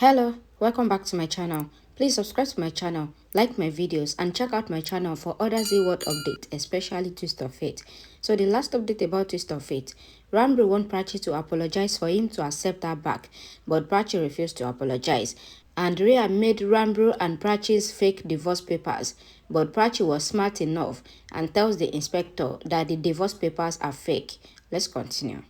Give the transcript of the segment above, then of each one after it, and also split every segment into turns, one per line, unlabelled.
Hello, welcome back to my channel. Please subscribe to my channel, like my videos, and check out my channel for other Z-World updates, especially Twist of Fate. So the last update about Twist of Fate, Ranbir wants Prachi to apologize for him to accept her back, but Prachi refused to apologize. And Rhea made Ranbir and Prachi's fake divorce papers, but Prachi was smart enough and tells the inspector that the divorce papers are fake. Let's continue.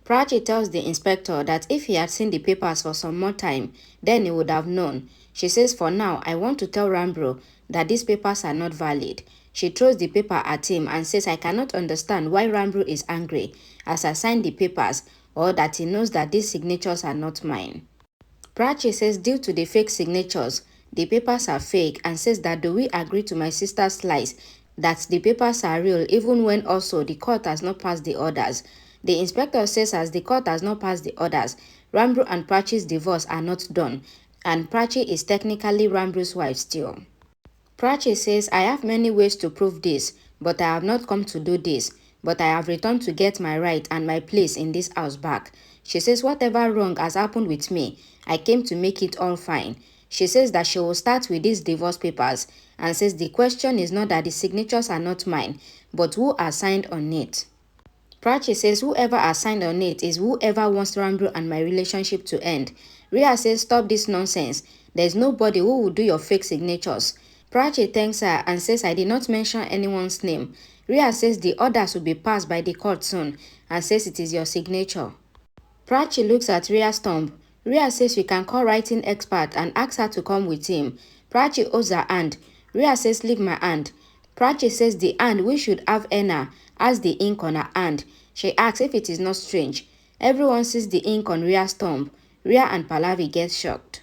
Prachi tells the inspector that if he had seen the papers for some more time, then he would have known. She says, for now, I want to tell Ranbir that these papers are not valid. She throws the paper at him and says, I cannot understand why Ranbir is angry as I signed the papers, or that he knows that these signatures are not mine. Prachi says due to the fake signatures, the papers are fake, and says that do we agree to my sister's lies that the papers are real even when also the court has not passed the orders. The inspector says as the court has not passed the orders, Ranbir and Prachi's divorce are not done, and Prachi is technically Ranbir's wife still. Prachi says, I have many ways to prove this, but I have not come to do this, but I have returned to get my right and my place in this house back. She says whatever wrong has happened with me, I came to make it all fine. She says that she will start with these divorce papers and says the question is not that the signatures are not mine, but who are signed on it. Prachi says whoever has signed on it is whoever wants Ranbir and my relationship to end. Rhea says stop this nonsense. There's nobody who will do your fake signatures. Prachi thanks her and says I did not mention anyone's name. Rhea says the orders will be passed by the court soon and says it is your signature. Prachi looks at Rhea's thumb. Rhea says we can call writing expert and ask her to come with him. Prachi holds her hand. Rhea says leave my hand. Prachi says the hand we should have Enna has the ink on her hand. She asks if it is not strange. Everyone sees the ink on Rhea's thumb. Rhea and Pallavi get shocked.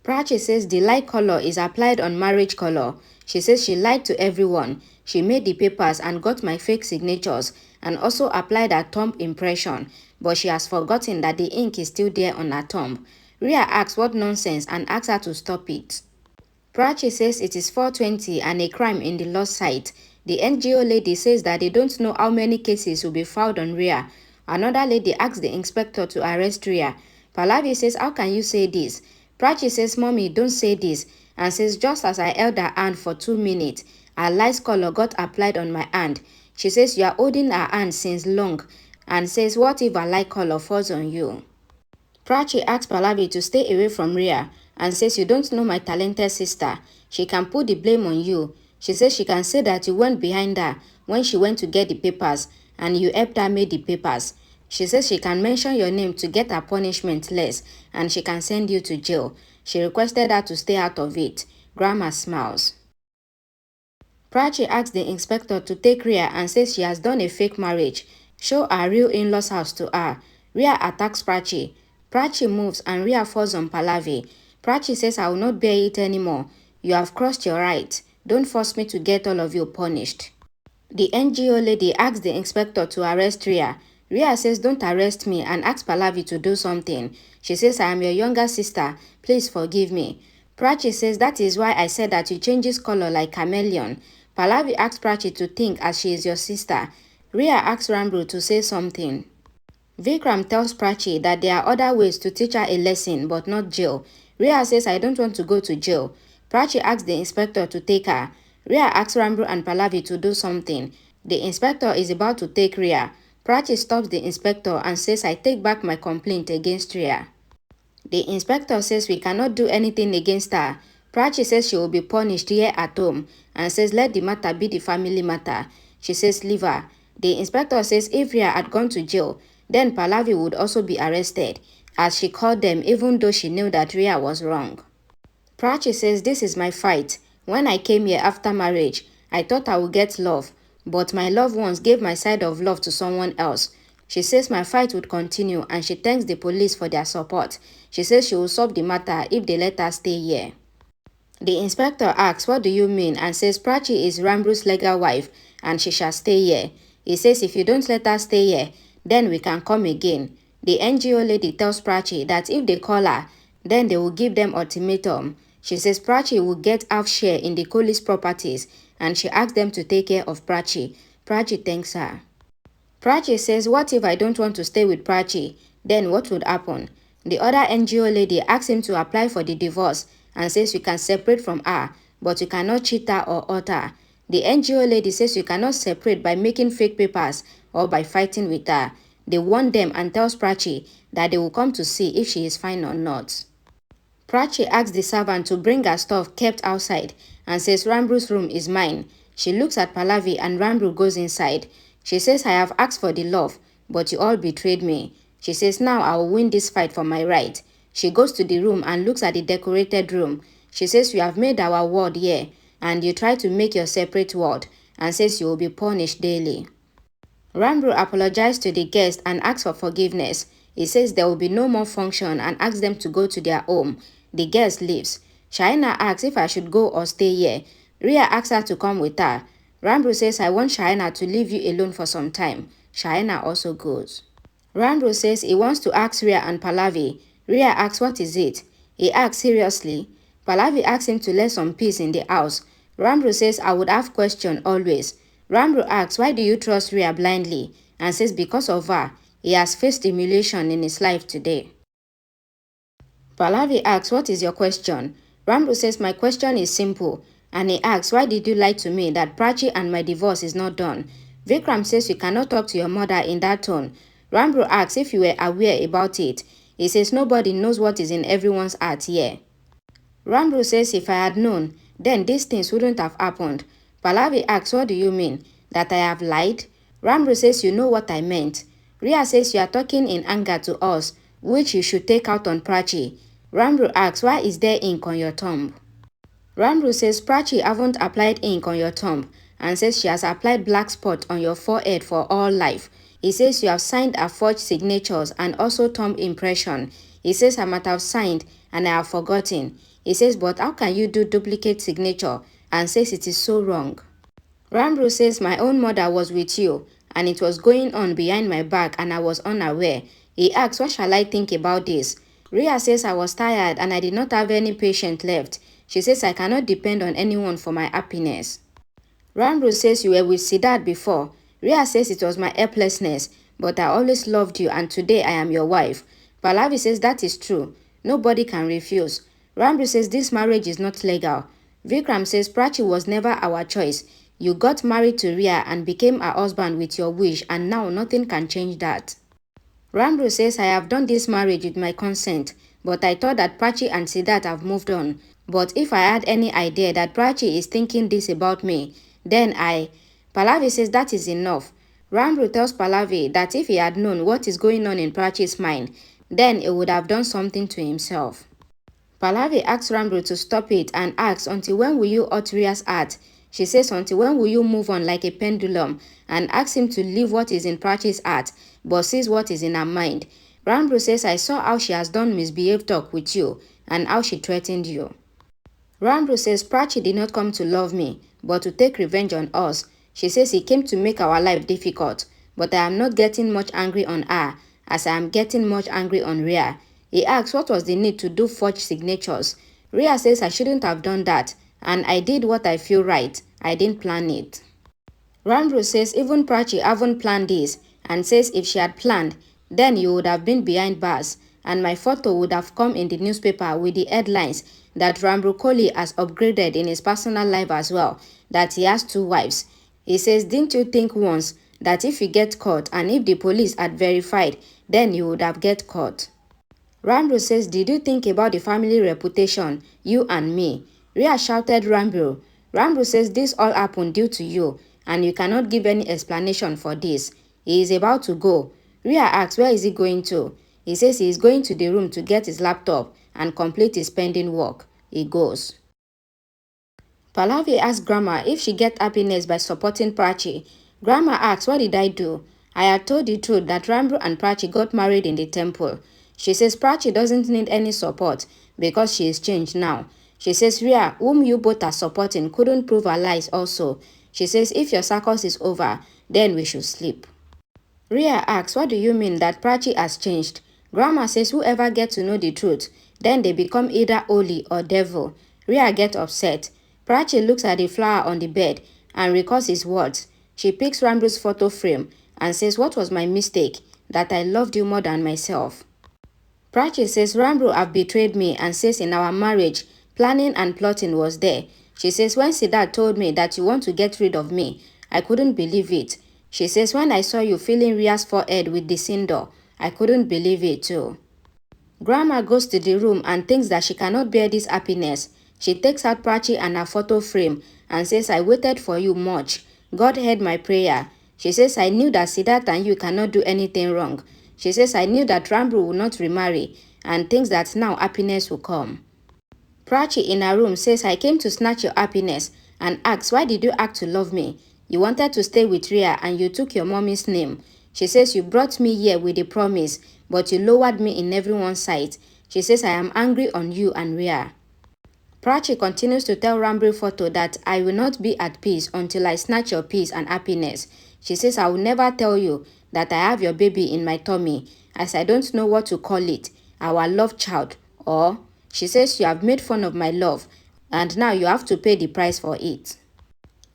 Prachi says the light color is applied on marriage color. She says she lied to everyone. She made the papers and got my fake signatures and also applied her thumb impression, but she has forgotten that the ink is still there on her thumb. Rhea asks what nonsense and asks her to stop it. Prachi says it is 420 and a crime in the lost site. The NGO lady says that they don't know how many cases will be filed on Rhea. Another lady asks the inspector to arrest Rhea. Pallavi says, how can you say this? Prachi says, mommy, don't say this, and says just as I held her hand for 2 minutes, her light color got applied on my hand. She says you are holding her hand since long, and says what if her light color falls on you? Prachi asks Pallavi to stay away from Rhea and says you don't know my talented sister. She can put the blame on you. She says she can say that you went behind her when she went to get the papers and you helped her make the papers. She says she can mention your name to get her punishment less and she can send you to jail. She requested her to stay out of it. Grandma smiles. Prachi asks the inspector to take Rhea and says she has done a fake marriage. Show her real in-laws house to her. Rhea attacks Prachi. Prachi moves and Rhea falls on Pallavi. Prachi says I will not bear it anymore. You have crossed your right. Don't force me to get all of you punished. The NGO lady asks the inspector to arrest Rhea. Rhea says don't arrest me and asks Pallavi to do something. She says I am your younger sister. Please forgive me. Prachi says that is why I said that you changes color like chameleon. Pallavi asks Prachi to think as she is your sister. Rhea asks Ranbir to say something. Vikram tells Prachi that there are other ways to teach her a lesson but not jail. Rhea says I don't want to go to jail. Prachi asks the inspector to take her. Rhea asks Ranbir and Pallavi to do something. The inspector is about to take Rhea. Prachi stops the inspector and says I take back my complaint against Rhea. The inspector says we cannot do anything against her. Prachi says she will be punished here at home and says let the matter be the family matter. She says leave her. The inspector says if Rhea had gone to jail, then Pallavi would also be arrested, as she called them even though she knew that Rhea was wrong. Prachi says this is my fight. When I came here after marriage, I thought I would get love, but my loved ones gave my side of love to someone else. She says my fight would continue and she thanks the police for their support. She says she will solve the matter if they let her stay here. The inspector asks what do you mean and says Prachi is Ranbir's legal wife and she shall stay here. He says if you don't let her stay here, then we can come again. The NGO lady tells Prachi that if they call her, then they will give them ultimatum. She says Prachi will get half share in the Kohli's properties and she asks them to take care of Prachi. Prachi thanks her. Prachi says what if I don't want to stay with Prachi? Then what would happen? The other NGO lady asks him to apply for the divorce and says you can separate from her, but you cannot cheat her or hurt her. The NGO lady says you cannot separate by making fake papers or by fighting with her. They warn them and tells Prachi that they will come to see if she is fine or not. Prachi asks the servant to bring her stuff kept outside and says Ranbir's room is mine. She looks at Pallavi and Ranbir goes inside. She says I have asked for the love, but you all betrayed me. She says now I will win this fight for my right. She goes to the room and looks at the decorated room. She says you have made our world here and you try to make your separate world and says you will be punished daily. Ranbir apologized to the guests and asked for forgiveness. He says there will be no more function and asks them to go to their home. The guest leaves. Shaina asks if I should go or stay here. Ria asks her to come with her. Ranbir says I want Shaina to leave you alone for some time. Shaina also goes. Ranbir says he wants to ask Ria and Pallavi. Ria asks what is it? He asks seriously. Pallavi asks him to let some peace in the house. Ranbir says I would have question always. Ranbir asks why do you trust Ria blindly and says because of her, he has faced humiliation in his life today. Pallavi asks what is your question? Ranbir says my question is simple and he asks why did you lie to me that Prachi and my divorce is not done? Vikram says you cannot talk to your mother in that tone. Ranbir asks if you were aware about it. He says nobody knows what is in everyone's heart here. Ranbir says if I had known, then these things wouldn't have happened. Pallavi asks what do you mean? That I have lied? Ranbir says you know what I meant. Ria says you are talking in anger to us, which you should take out on Prachi. Ranbir asks why is there ink on your thumb? Ranbir says Prachi haven't applied ink on your thumb and says she has applied black spot on your forehead for all life. He says you have signed her forged signatures and also thumb impression. He says I might have signed and I have forgotten. He says but how can you do duplicate signature and says it is so wrong. Ranbir says my own mother was with you and it was going on behind my back and I was unaware. He asks what shall I think about this? Ria says I was tired and I did not have any patience left. She says I cannot depend on anyone for my happiness. Ranbir says you were with Siddharth before. Ria says it was my helplessness, but I always loved you and today I am your wife. Pallavi says that is true. Nobody can refuse. Ranbir says this marriage is not legal. Vikram says Prachi was never our choice. You got married to Ria and became her husband with your wish and now nothing can change that. Ranbir says I have done this marriage with my consent, but I thought that Prachi and Siddharth have moved on. But if I had any idea that Prachi is thinking this about me, then Pallavi says that is enough. Ranbir tells Pallavi that if he had known what is going on in Prachi's mind, then he would have done something to himself. Pallavi asks Ranbir to stop it and asks until when will you hurt Ria's heart? She says until when will you move on like a pendulum and asks him to leave what is in Prachi's heart but sees what is in her mind. Ranbir says I saw how she has done misbehaved talk with you and how she threatened you. Ranbir says Prachi did not come to love me but to take revenge on us. She says he came to make our life difficult, but I am not getting much angry on her as I am getting much angry on Ria. He asks what was the need to do forged signatures. Ria says I shouldn't have done that and I did what I feel right. I didn't plan it. Ranbir says even Prachi haven't planned this and says if she had planned, then you would have been behind bars and my photo would have come in the newspaper with the headlines that Ranbir Kohli has upgraded in his personal life as well, that he has 2 wives. He says didn't you think once that if you get caught and if the police had verified, then you would have get caught. Ranbir says did you think about the family reputation, you and me? Ria shouted Ranbir. Ranbir says this all happened due to you and you cannot give any explanation for this. He is about to go. Ria asks where is he going to? He says he is going to the room to get his laptop and complete his pending work. He goes. Pallavi asks Grandma if she gets happiness by supporting Prachi. Grandma asks what did I do? I had told the truth that Ranbir and Prachi got married in the temple. She says Prachi doesn't need any support because she is changed now. She says Ria, whom you both are supporting, couldn't prove her lies also. She says if your circus is over, then we should sleep. Ria asks what do you mean that Prachi has changed? Grandma says whoever gets to know the truth, then they become either holy or devil. Ria gets upset. Prachi looks at the flower on the bed and recalls his words. She picks Ranbir's photo frame and says what was my mistake, that I loved you more than myself. Prachi says Ranbir have betrayed me and says in our marriage, planning and plotting was there. She says when Siddharth told me that you want to get rid of me, I couldn't believe it. She says when I saw you filling Ria's forehead with the cinder, I couldn't believe it too. Grandma goes to the room and thinks that she cannot bear this happiness. She takes out Prachi and her photo frame and says, I waited for you much. God heard my prayer. She says, I knew that Siddharth and you cannot do anything wrong. She says, I knew that Ranbir will not remarry and thinks that now happiness will come. Prachi in her room says, I came to snatch your happiness and asks, why did you act to love me? You wanted to stay with Ria and you took your mommy's name. She says, you brought me here with a promise, but you lowered me in everyone's sight. She says, I am angry on you and Ria. Prachi continues to tell Ranbir Photo that I will not be at peace until I snatch your peace and happiness. She says, I will never tell you that I have your baby in my tummy, as I don't know what to call it, our love child, or she says you have made fun of my love, and now you have to pay the price for it.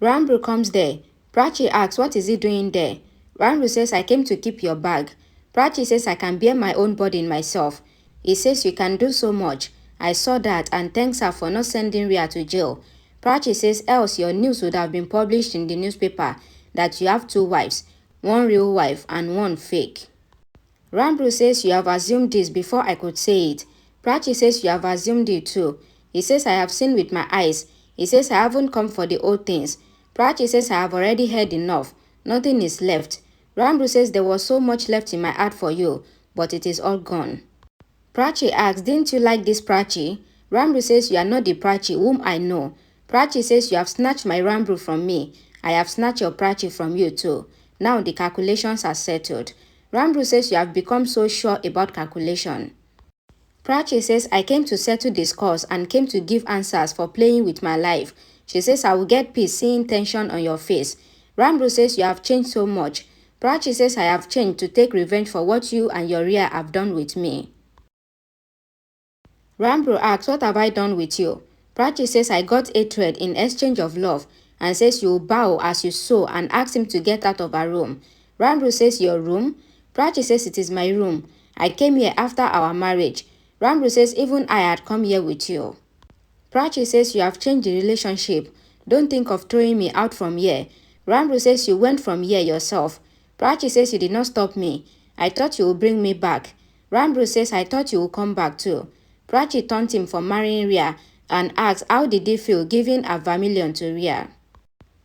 Ranbir comes there. Prachi asks, what is he doing there? Ranbir says, I came to keep your bag. Prachi says, I can bear my own burden myself. He says, you can do so much. I saw that and thanks her for not sending Ria to jail. Prachi says, else your news would have been published in the newspaper that you have 2 wives, one real wife and one fake. Ranbir says, you have assumed this before I could say it. Prachi says, you have assumed it too. He says, I have seen with my eyes. He says, I haven't come for the old things. Prachi says, I have already heard enough. Nothing is left. Ranbir says, there was so much left in my heart for you, but it is all gone. Prachi asks, didn't you like this Prachi? Ranbir says, you are not the Prachi whom I know. Prachi says, you have snatched my Ranbir from me. I have snatched your Prachi from you too. Now the calculations are settled. Ranbir says, you have become so sure about calculation. Prachi says, I came to settle this cause and came to give answers for playing with my life. She says, I will get peace seeing tension on your face. Ranbir says, you have changed so much. Prachi says, I have changed to take revenge for what you and your Ria have done with me. Ranbir asks, what have I done with you? Prachi says, I got hatred in exchange of love and says you will bow as you sow and ask him to get out of her room. Ranbir says, your room? Prachi says, it is my room. I came here after our marriage. Ranbir says, even I had come here with you. Prachi says, you have changed the relationship. Don't think of throwing me out from here. Ranbir says, you went from here yourself. Prachi says, you did not stop me. I thought you would bring me back. Ranbir says, I thought you would come back too. Prachi thanked him for marrying Ria and asked how did he feel giving a vermilion to Ria.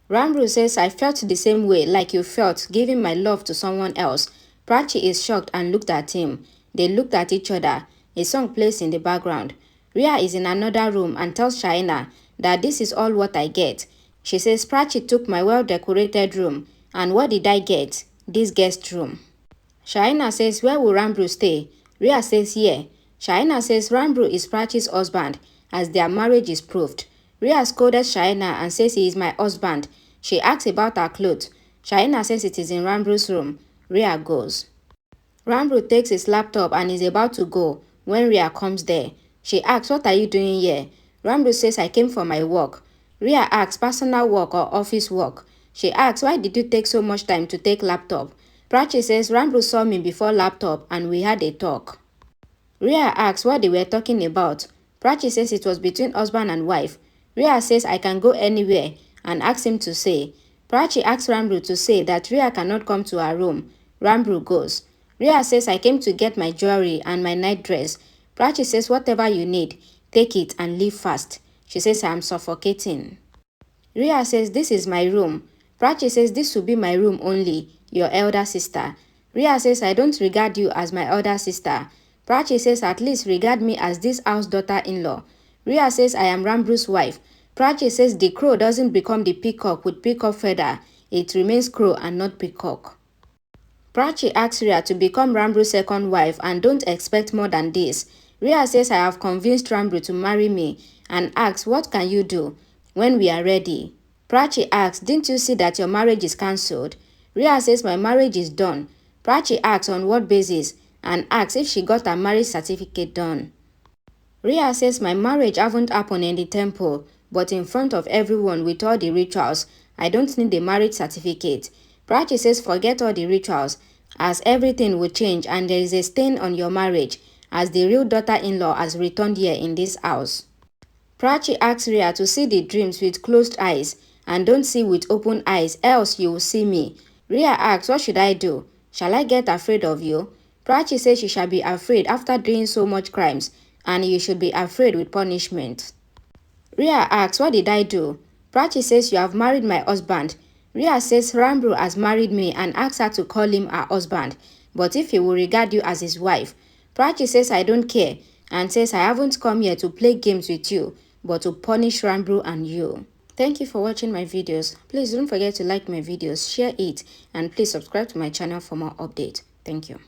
Ranbir says, I felt the same way like you felt giving my love to someone else. Prachi is shocked and looked at him. They looked at each other. A song plays in the background. Ria is in another room and tells Shaina that this is all what I get. She says, Prachi took my well-decorated room. And what did I get? This guest room. Shaina says, where will Ranbir stay? Ria says, yeah. Shaina says Ranbir is Prachi's husband as their marriage is proved. Ria scolded Shaina and says he is my husband. She asks about her clothes. Shaina says it is in Ranbir's room. Ria goes. Ranbir takes his laptop and is about to go when Ria comes there. She asks, what are you doing here? Ranbir says, I came for my work. Ria asks, personal work or office work? She asks, why did you take so much time to take laptop? Prachi says, Ranbir saw me before laptop and we had a talk. Ria asks what they were talking about. Prachi says it was between husband and wife. Ria says I can go anywhere and asks him to say. Prachi asks Ranbir to say that Ria cannot come to her room. Ranbir goes. Ria says I came to get my jewelry and my night dress. Prachi says whatever you need, take it and leave fast. She says I am suffocating. Ria says this is my room. Prachi says this will be my room only, your elder sister. Ria says I don't regard you as my elder sister. Prachi says at least regard me as this house daughter-in-law. Ria says I am Ranbir's wife. Prachi says the crow doesn't become the peacock with peacock feather. It remains crow and not peacock. Prachi asks Ria to become Ranbir's second wife and don't expect more than this. Ria says I have convinced Ranbir to marry me and asks what can you do when we are ready. Prachi asks, didn't you see that your marriage is cancelled? Ria says my marriage is done. Prachi asks on what basis and asks if she got her marriage certificate done. Ria says my marriage haven't happened in the temple, but in front of everyone with all the rituals. I don't need a marriage certificate. Prachi says forget all the rituals, as everything will change and there is a stain on your marriage, as the real daughter-in-law has returned here in this house. Prachi asks Rhea to see the dreams with closed eyes and don't see with open eyes, else you will see me. Rhea asks, what should I do? Shall I get afraid of you? Prachi says she shall be afraid after doing so much crimes, and you should be afraid with punishment. Rhea asks, what did I do? Prachi says, you have married my husband. Rhea says Ranbir has married me and asks her to call him her husband, but if he will regard you as his wife. Prachi says, I don't care, and says, I haven't come here to play games with you, but to punish Ranbir and you. Thank you for watching my videos. Please don't forget to like my videos, share it, and please subscribe to my channel for more updates. Thank you.